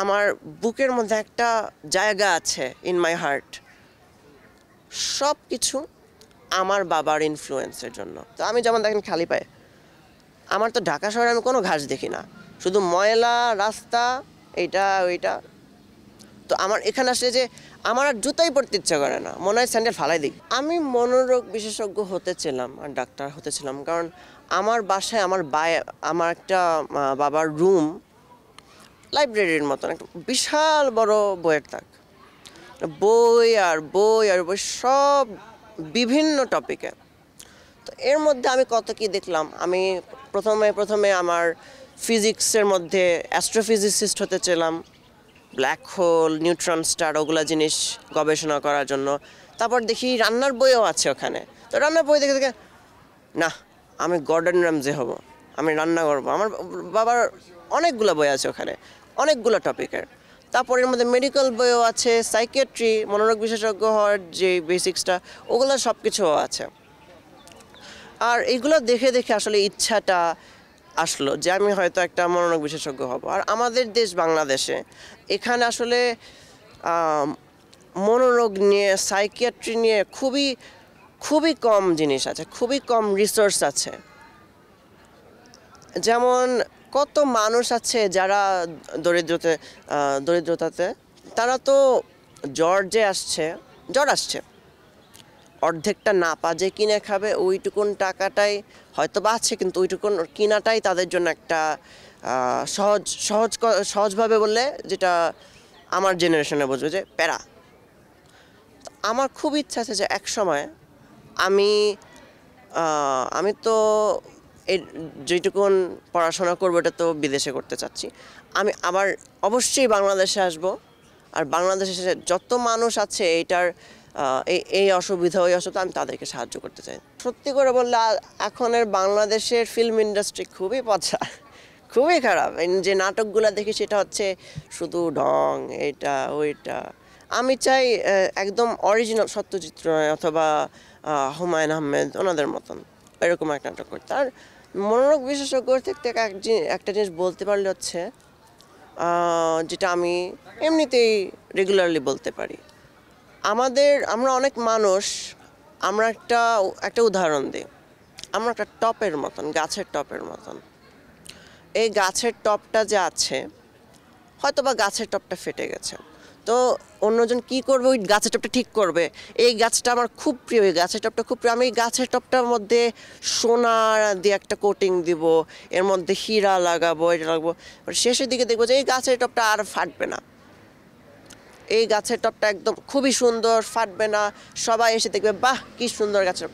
আমার বুকের মধ্যে একটা জায়গা আছে ইন মাই হার্ট, সব কিছু আমার বাবার ইনফ্লুয়েন্সের জন্য। তো আমি যেমন দেখেন খালি পায়ে, আমার তো ঢাকা শহরে আমি কোনো ঘাস দেখি না, শুধু ময়লা রাস্তা, এইটা ওইটা। তো আমার এখানে আসলে যে আমার আর জুতাই পরতে ইচ্ছা করে না, মনে হয় স্যান্ডেল ফালাই দিই। আমি মনোরোগ বিশেষজ্ঞ হতেছিলাম আর ডাক্তার হতেছিলাম, কারণ আমার বাসায় আমার একটা বাবার রুম লাইব্রেরির মতন, একটা বিশাল বড় বইয়ের তাক, বই আর বই আর বই, সব বিভিন্ন টপিকে। তো এর মধ্যে আমি কত কি দেখলাম। আমি প্রথমে আমার ফিজিক্সের মধ্যে অ্যাস্ট্রোফিজিসিস্ট হতে চেলাম, ব্ল্যাক হোল, নিউট্রন স্টার, ওগুলা জিনিস গবেষণা করার জন্য। তারপর দেখি রান্নার বইও আছে ওখানে। তো রান্নার বই দেখে দেখে না, আমি গর্ডন র্যামজে হব, আমি রান্না করবো। আমার বাবার অনেকগুলো বই আছে ওখানে, অনেকগুলো টপিকের। তারপর এর মধ্যে মেডিকেল বইও আছে, সাইকিয়াট্রি, মনোরোগ বিশেষজ্ঞ হওয়ার যে বেসিক্সটা, ওগুলো সব কিছুও আছে। আর এইগুলো দেখে দেখে আসলে ইচ্ছাটা আসলো যে আমি হয়তো একটা মনোরোগ বিশেষজ্ঞ হব। আর আমাদের দেশ বাংলাদেশে, এখানে আসলে মনোরোগ নিয়ে, সাইকিয়াট্রি নিয়ে খুবই খুবই কম জিনিস আছে, খুবই কম রিসোর্স আছে। যেমন কত মানুষ আছে যারা দরিদ্রতাতে, তারা তো জ্বর আসছে, অর্ধেকটা না পাজে কিনে খাবে, ওইটুকুন টাকাটাই হয়তো বা আছে, কিন্তু ওইটুকুন কিনাটাই তাদের জন্য একটা সহজভাবে বললে, যেটা আমার জেনারেশনে বুঝবে যে প্যারা। আমার খুব ইচ্ছা আছে যে এক সময় আমি তো এই যেটুকুন পড়াশোনা করবো এটা তো বিদেশে করতে চাচ্ছি, আমি আবার অবশ্যই বাংলাদেশে আসব। আর বাংলাদেশে যত মানুষ আছে এইটার এই অসুবিধা ওই অসুবিধা, আমি তাদেরকে সাহায্য করতে চাই। সত্যি করে বললে এখনের বাংলাদেশের ফিল্ম ইন্ডাস্ট্রি খুবই পচা, খুবই খারাপ। যে নাটকগুলো দেখি সেটা হচ্ছে শুধু ঢং, এটা ওইটা। আমি চাই একদম অরিজিনাল সত্যজিৎ রায় অথবা হুমায়ুন আহমেদ, ওনাদের মতন এরকম একটা নাটক করতে। আর মনোরোগ বিশেষজ্ঞ থেকে একটা জিনিস বলতে পারলে হচ্ছে, যেটা আমি এমনিতেই রেগুলারলি বলতে পারি, আমরা অনেক মানুষ, আমরা একটা উদাহরণ দিই। আমরা একটা টপের মতন, গাছের টপের মতন। এই গাছের টপটা যে আছে, হয়তো বা গাছের টপটা ফেটে গেছে, তো অন্যজন কি করবে, ওই গাছের টপটা ঠিক করবে। এই গাছটা আমার খুব প্রিয়, এই গাছের টপটা খুব প্রিয়, আমি এই গাছের টপটার মধ্যে সোনা দিয়ে একটা কোটিং দিব, এর মধ্যে হীরা লাগাবো, এটা লাগাবো। শেষের দিকে দেখবো যে এই গাছের টপটা আর ফাটবে না, এই গাছের টপটা একদম খুবই সুন্দর, ফাটবে না, সবাই এসে দেখবে বাহ কি সুন্দর গাছের।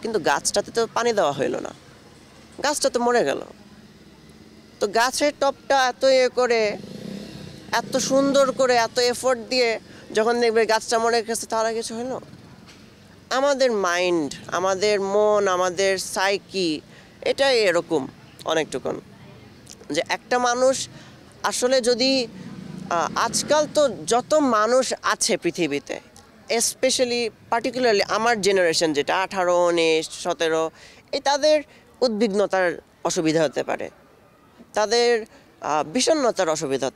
কিন্তু গাছটাতে তো পানি দেওয়া হইলো না, গাছটা তো মরে গেল। তো গাছের টপটা এত সুন্দর করে এত এফোর্ট দিয়ে যখন দেখবে গাছটা মরে গেছে, তাহলে কিছু হলো। আমাদের মাইন্ড, আমাদের মন, আমাদের সাইকি, এটাই এরকম অনেকটুকুন, যে একটা মানুষ আসলে যদি আজকাল তো যত মানুষ আছে পৃথিবীতে, স্পেশালি পার্টিকুলারলি আমার জেনারেশন, যেটা 18, 19, 17, তাদের উদ্বিগ্নতার অসুবিধা হতে পারে, তাদের বিষণ্ণতার অসুবিধা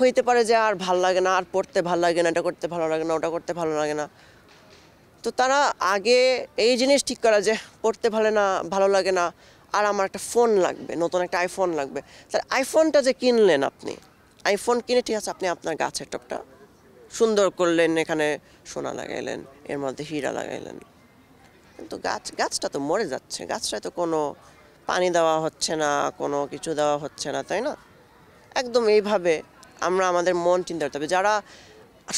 হইতে পারে যে আর ভাল লাগে না, আর পড়তে ভাল লাগে না, এটা করতে ভালো লাগে না, ওটা করতে ভালো লাগে না। তো তারা আগে এই জিনিস ঠিক করা যে পড়তে ভালো লাগে না, আর আমার একটা ফোন লাগবে, নতুন একটা আইফোন লাগবে। তার আইফোনটা যে কিনলেন আপনি, আইফোন কিনে ঠিক আছে, আপনি আপনার গাছের টপটা সুন্দর করলেন, এখানে সোনা লাগাইলেন, এর মধ্যে হীরা লাগাইলেন, কিন্তু গাছটা তো মরে যাচ্ছে, গাছটায় তো কোনো পানি দেওয়া হচ্ছে না, কোনো কিছু দেওয়া হচ্ছে না, তাই না? একদম এইভাবে আমরা আমাদের মন চিন্তা করতে হবে। যারা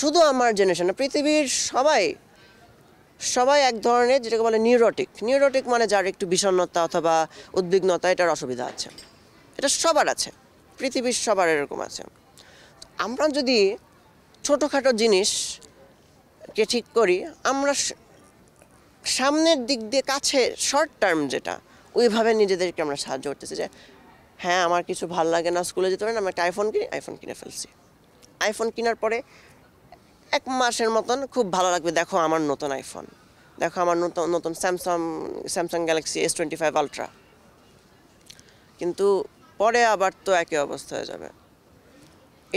শুধু আমার জেনারেশন না, পৃথিবীর সবাই এক ধরনের, যেটাকে বলে নিউরোটিক, মানে যার একটু বিষণ্ণতা অথবা উদ্বিগ্নতা, এটার অসুবিধা আছে, এটা সবার আছে, পৃথিবীর সবার এরকম আছে। আমরা যদি ছোটোখাটো জিনিসকে ঠিক করি, আমরা সামনের দিক দিয়ে কাছে শর্ট টার্ম যেটা, ওইভাবে নিজেদেরকে আমরা সাহায্য করতেছি যে হ্যাঁ আমার কিছু ভালো লাগে না, স্কুলে যেতে পারি না, আমি একটা আইফোন কিনে ফেলছি। আইফোন কেনার পরে 1 মাসের মতন খুব ভালো লাগবে, দেখো আমার নতুন আইফোন, দেখো আমার নতুন স্যামসাং গ্যালাক্সি S25 আলট্রা। কিন্তু পরে আবার তো একই অবস্থা হয়ে যাবে,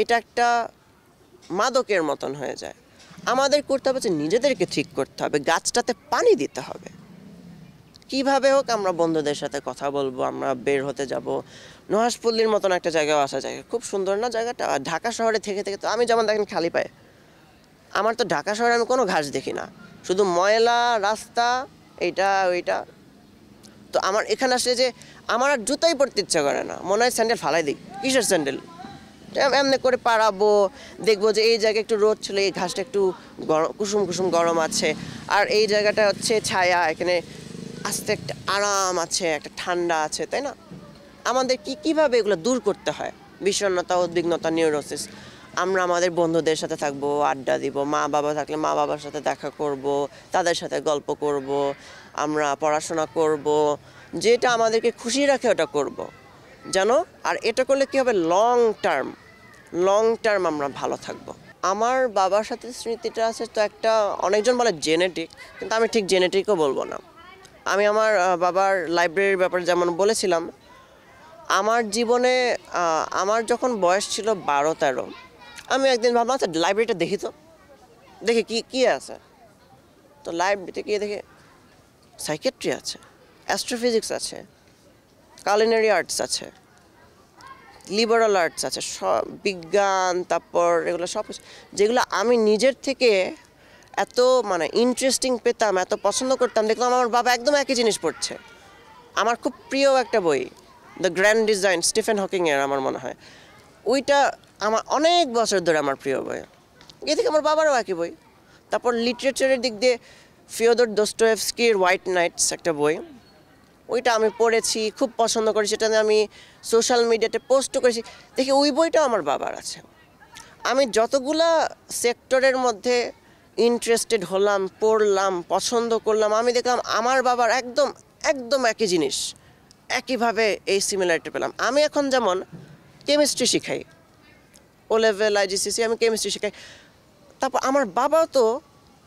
এটা একটা মাদকের মতন হয়ে যায়। আমাদের করতে হবে যে নিজেদেরকে ঠিক করতে হবে, গাছটাতে পানি দিতে হবে। কিভাবে হোক আমরা বন্ধুদের সাথে কথা বলবো, আমরা বের হতে যাব। নুহাশপল্লীর মতন একটা জায়গাও আসা যায়, খুব সুন্দর না জায়গাটা? আর ঢাকা শহরে থেকে থেকে তো আমি যেমন দেখেন খালি পায়ে, আমার তো ঢাকা শহরে আমি কোনো ঘাস দেখি না, শুধু ময়লা রাস্তা, এইটা ওইটা। তো আমার এখানে আসলে যে আমার আর জুতাই পরতে ইচ্ছা করে না, মনে হয় স্যান্ডেল ফালাই দিই। কিসের স্যান্ডেল? এমনি করে পাড়াবো, দেখবো যে এই জায়গায় একটু রোদ ছিল, এই ঘাসটা একটু গরম, কুসুম কুসুম গরম আছে, আর এই জায়গাটা হচ্ছে ছায়া, এখানে আস্তে একটা আরাম আছে, একটা ঠান্ডা আছে, তাই না? আমাদের কিভাবে এগুলো দূর করতে হয়, বিষণ্ণতা, উদ্বিগ্নতা, নিউরোসিস? আমরা আমাদের বন্ধুদের সাথে থাকবো, আড্ডা দিব, মা বাবা থাকলে মা বাবার সাথে দেখা করব, তাদের সাথে গল্প করব, আমরা পড়াশোনা করব, যেটা আমাদেরকে খুশি রাখে ওটা করব, জানো? আর এটা করলে কী হবে, লং টার্ম আমরা ভালো থাকবো। আমার বাবার সাথে স্মৃতিটা আছে তো একটা, অনেকজন বলে জেনেটিক, কিন্তু আমি ঠিক জেনেটিকও বলবো না। আমি আমার বাবার লাইব্রেরির ব্যাপারে যেমন বলেছিলাম, আমার জীবনে আমার যখন বয়স ছিল 12-13, আমি একদিন ভাবলাম আচ্ছা লাইব্রেরিটা দেখি তো, দেখি কি কি আছে। তো লাইব্রেরিতে গিয়ে দেখি সাইকেট্রি আছে, অ্যাস্ট্রোফিজিক্স আছে, কালিনারি আর্টস আছে, লিবারাল আর্টস আছে, সব বিজ্ঞান, তারপর এগুলো সব কিছু যেগুলো আমি নিজের থেকে এত মানে ইন্টারেস্টিং পেতাম, এত পছন্দ করতাম, দেখলাম আমার বাবা একদম একই জিনিস পড়ছে। আমার খুব প্রিয় একটা বই, দ্য গ্র্যান্ড ডিজাইন, স্টিফেন হকিংয়ের, আমার মনে হয় ওইটা আমার অনেক বছর ধরে আমার প্রিয় বই। এদিকে আমার বাবারও একই বই। তারপর লিটারেচারের দিক দিয়ে ফিওদর দোস্টোয়েভস্কির হোয়াইট নাইটস একটা বই, ওইটা আমি পড়েছি, খুব পছন্দ করি, সেটা আমি সোশ্যাল মিডিয়াতে পোস্টও করেছি। দেখি ওই বইটাও আমার বাবার আছে। আমি যতগুলা সেক্টরের মধ্যে ইন্টারেস্টেড হলাম, পড়লাম, পছন্দ করলাম, আমি দেখলাম আমার বাবার একদম একদম একই জিনিস, একইভাবে এই সিমিলারিটি পেলাম। আমি এখন যেমন কেমিস্ট্রি শিখাই, ও লেভেল আইজিসিসি, আমি কেমিস্ট্রি শিখাই। তারপর আমার বাবাও তো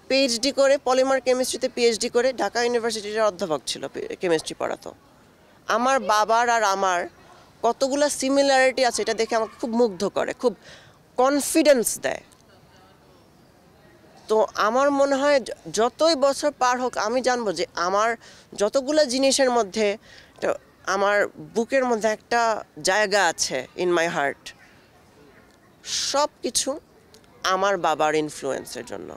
পিএইচডি করে, পলিমার কেমিস্ট্রিতে পিএইচডি করে ঢাকা ইউনিভার্সিটির অধ্যাপক ছিল, কেমিস্ট্রি পড়াতো। আমার বাবার আর আমার কতগুলো সিমিলারিটি আছে, এটা দেখে আমাকে খুব মুগ্ধ করে, খুব কনফিডেন্স দেয়। তো আমার মনে হয় যতই বছর পার হোক আমি জানবো যে আমার যতগুলো জিনিসের মধ্যে আমার বুকের মধ্যে একটা জায়গা আছে, ইন মাই হার্ট, সব কিছু আমার বাবার ইনফ্লুয়েন্সের জন্য।